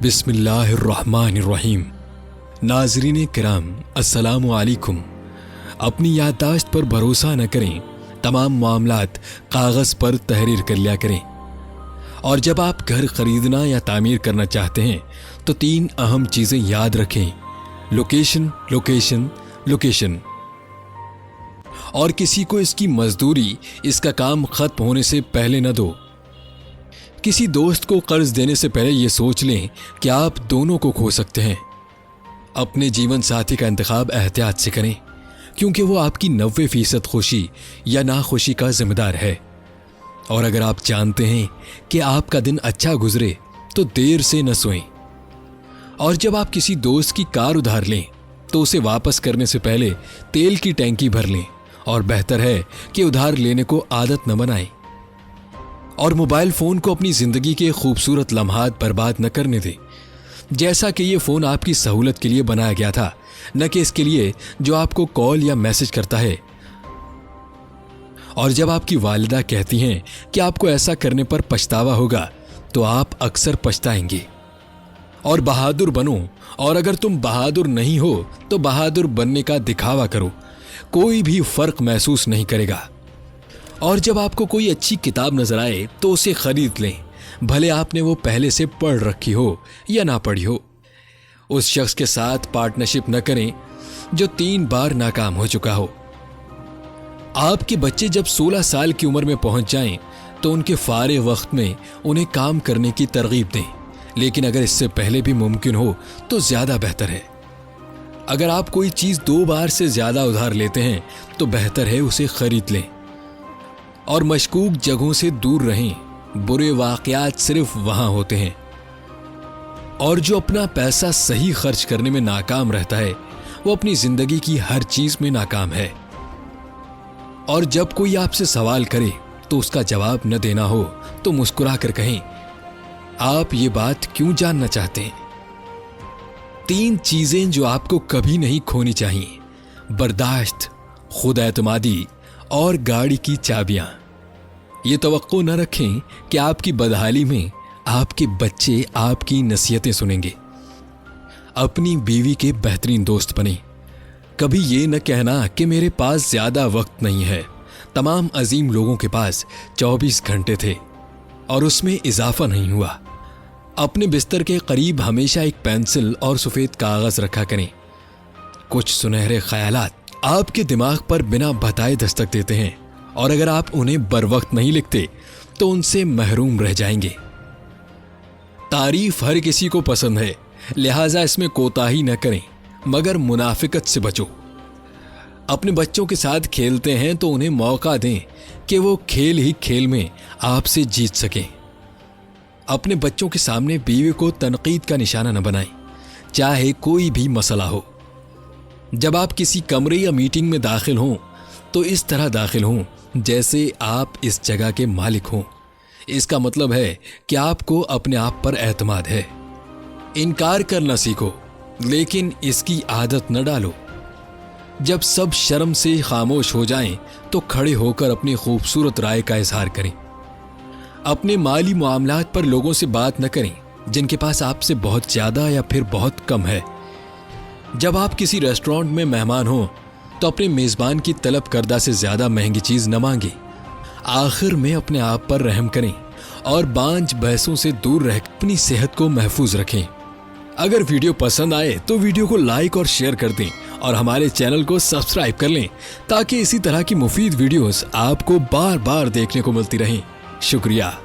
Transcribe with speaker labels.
Speaker 1: बिस्मिल्लाहिर्रहमानिर्रहीम। नाज़रीन किराम, अस्सलामु अलैकुम। अपनी याददाश्त पर भरोसा न करें, तमाम मामलात कागज़ पर तहरीर कर लिया करें। और जब आप घर खरीदना या तामीर करना चाहते हैं तो 3 अहम चीज़ें याद रखें: लोकेशन, लोकेशन, लोकेशन। और किसी को इसकी मजदूरी, इसका काम खत्म होने से पहले न दो। किसी दोस्त को कर्ज देने से पहले ये सोच लें कि आप दोनों को खो सकते हैं। अपने जीवन साथी का इंतखाब एहतियात से करें, क्योंकि वो आपकी 90% खुशी या नाखुशी का जिम्मेदार है। और अगर आप जानते हैं कि आपका दिन अच्छा गुजरे तो देर से न सोएं। और जब आप किसी दोस्त की कार उधार लें तो उसे वापस करने से पहले तेल की टैंकी भर लें, और बेहतर है कि उधार लेने को आदत न बनाएं। और मोबाइल फोन को अपनी जिंदगी के खूबसूरत लम्हात बर्बाद न करने दें, जैसा कि ये फोन आपकी सहूलत के लिए बनाया गया था, न कि इसके लिए जो आपको कॉल या मैसेज करता है। और जब आपकी वालिदा कहती हैं कि आपको ऐसा करने पर पछतावा होगा, तो आप अक्सर पछताएंगे। और बहादुर बनो, और अगर तुम बहादुर नहीं हो तो बहादुर बनने का दिखावा करो, कोई भी फर्क महसूस नहीं करेगा। और जब आपको कोई अच्छी किताब नजर आए तो उसे खरीद लें, भले आपने वो पहले से पढ़ रखी हो या ना पढ़ी हो। उस शख्स के साथ पार्टनरशिप न करें जो 3 बार नाकाम हो चुका हो। आपके बच्चे जब 16 साल की उम्र में पहुंच जाएं तो उनके फारे वक्त में उन्हें काम करने की तरगीब दें, लेकिन अगर इससे पहले भी मुमकिन हो तो ज्यादा बेहतर है। अगर आप कोई चीज 2 बार से ज्यादा उधार लेते हैं तो बेहतर है उसे खरीद लें। और मशकूक जगहों से दूर रहें, बुरे वाकयात सिर्फ वहां होते हैं। और जो अपना पैसा सही खर्च करने में नाकाम रहता है वो अपनी जिंदगी की हर चीज में नाकाम है। और जब कोई आपसे सवाल करे तो उसका जवाब न देना हो तो मुस्कुरा कर कहें, आप ये बात क्यों जानना चाहते हैं। 3 चीजें जो आपको कभी नहीं खोनी चाहिए: बर्दाश्त, खुद एतमादी और गाड़ी की चाबियां। ये तवक्को न रखें कि आपकी बदहाली में आपके बच्चे आपकी नसीहतें सुनेंगे। अपनी बीवी के बेहतरीन दोस्त बने। कभी ये न कहना कि मेरे पास ज्यादा वक्त नहीं है। तमाम अजीम लोगों के पास 24 घंटे थे और उसमें इजाफा नहीं हुआ। अपने बिस्तर के करीब हमेशा एक पेंसिल और सफेद कागज रखा करें। कुछ सुनहरे ख्यालात आपके दिमाग पर बिना बताए दस्तक देते हैं, और अगर आप उन्हें बर वक्त नहीं लिखते तो उनसे महरूम रह जाएंगे। तारीफ हर किसी को पसंद है, लिहाजा इसमें कोताही न करें, मगर मुनाफिकत से बचो। अपने बच्चों के साथ खेलते हैं तो उन्हें मौका दें कि वो खेल ही खेल में आपसे जीत सकें। अपने बच्चों के सामने बीवी को तनकीद का निशाना न बनाएं, चाहे कोई भी मसला हो। जब आप किसी कमरे या मीटिंग में दाखिल हों तो इस तरह दाखिल हों जैसे आप इस जगह के मालिक हों। इसका मतलब है कि आपको अपने आप पर एतमाद है। इनकार करना सीखो, लेकिन इसकी आदत न डालो। जब सब शर्म से खामोश हो जाएं तो खड़े होकर अपनी खूबसूरत राय का इजहार करें। अपने माली मामलात पर लोगों से बात न करें जिनके पास आपसे बहुत ज्यादा या फिर बहुत कम है। जब आप किसी रेस्टोरेंट में मेहमान हो तो अपने मेजबान की तलब करदा से ज्यादा महंगी चीज न मांगे। आखिर में अपने आप पर रहम करें और बांझ बहसों से दूर रह अपनी सेहत को महफूज रखें। अगर वीडियो पसंद आए तो वीडियो को लाइक और शेयर कर दें, और हमारे चैनल को सब्सक्राइब कर लें ताकि इसी तरह की मुफीद वीडियोस आपको बार बार देखने को मिलती रहें। शुक्रिया।